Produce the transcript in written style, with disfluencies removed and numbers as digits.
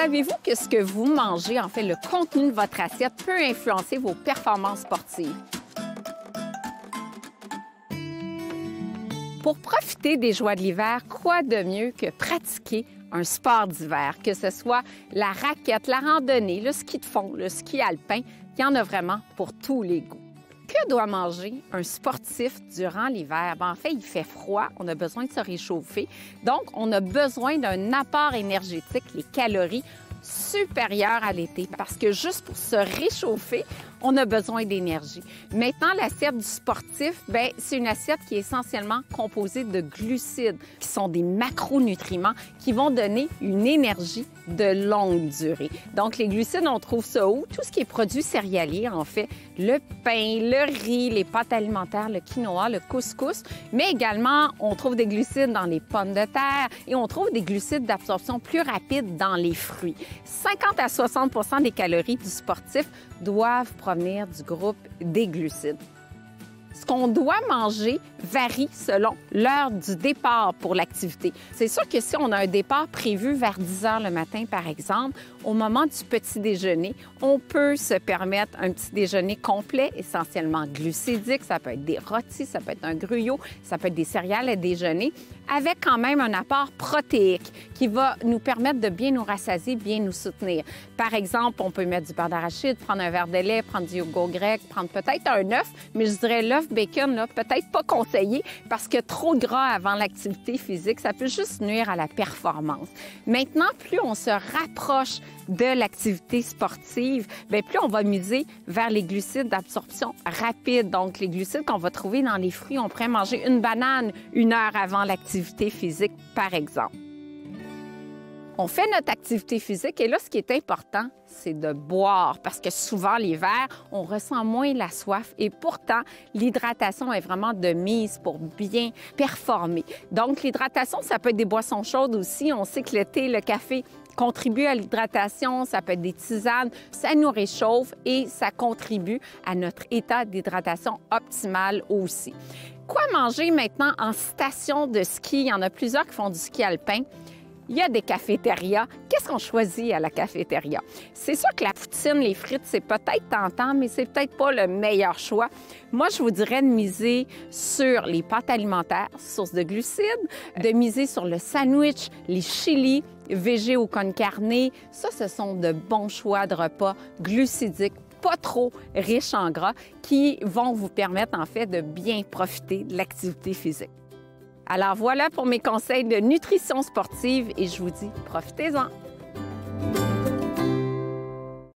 Savez-vous que ce que vous mangez, en fait, le contenu de votre assiette peut influencer vos performances sportives? Pour profiter des joies de l'hiver, quoi de mieux que pratiquer un sport d'hiver, que ce soit la raquette, la randonnée, le ski de fond, le ski alpin, il y en a vraiment pour tous les goûts. Que doit manger un sportif durant l'hiver? En fait, il fait froid, on a besoin de se réchauffer. Donc, on a besoin d'un apport énergétique, les calories, supérieures à l'été, parce que juste pour se réchauffer, on a besoin d'énergie. Maintenant, l'assiette du sportif, c'est une assiette qui est essentiellement composée de glucides, qui sont des macronutriments qui vont donner une énergie de longue durée. Donc, les glucides, on trouve ça où? Tout ce qui est produit céréalier, en fait, le pain, le riz, les pâtes alimentaires, le quinoa, le couscous, mais également, on trouve des glucides dans les pommes de terre et on trouve des glucides d'absorption plus rapide dans les fruits. 50 à 60 des calories du sportif doivent provenir du groupe des glucides. Ce qu'on doit manger varie selon l'heure du départ pour l'activité. C'est sûr que si on a un départ prévu vers 10 heures le matin, par exemple, au moment du petit déjeuner, on peut se permettre un petit déjeuner complet, essentiellement glucidique. Ça peut être des rôtis, ça peut être un gruyot, ça peut être des céréales à déjeuner, avec quand même un apport protéique qui va nous permettre de bien nous rassasier, bien nous soutenir. Par exemple, on peut mettre du beurre d'arachide, prendre un verre de lait, prendre du yogourt grec, prendre peut-être un œuf, mais je dirais l'œuf bacon, là, peut-être pas conseillé parce que trop de gras avant l'activité physique, ça peut juste nuire à la performance. Maintenant, plus on se rapproche de l'activité sportive, plus on va miser vers les glucides d'absorption rapide. Donc, les glucides qu'on va trouver dans les fruits, on pourrait manger une banane 1 heure avant l'activité physique, par exemple. On fait notre activité physique et là, ce qui est important, c'est de boire parce que souvent, l'hiver, on ressent moins la soif et pourtant, l'hydratation est vraiment de mise pour bien performer. Donc, l'hydratation, ça peut être des boissons chaudes aussi. On sait que le thé, le café contribuent à l'hydratation, ça peut être des tisanes, ça nous réchauffe et ça contribue à notre état d'hydratation optimal aussi. Quoi manger maintenant en station de ski? Il y en a plusieurs qui font du ski alpin. Il y a des cafétérias. Qu'est-ce qu'on choisit à la cafétéria? C'est sûr que la poutine, les frites, c'est peut-être tentant, mais c'est peut-être pas le meilleur choix. Moi, je vous dirais de miser sur les pâtes alimentaires, source de glucides, de miser sur le sandwich, les chilis, végé ou con carne. Ça, ce sont de bons choix de repas glucidiques, pas trop riches en gras, qui vont vous permettre, en fait, de bien profiter de l'activité physique. Alors voilà pour mes conseils de nutrition sportive et je vous dis, profitez-en!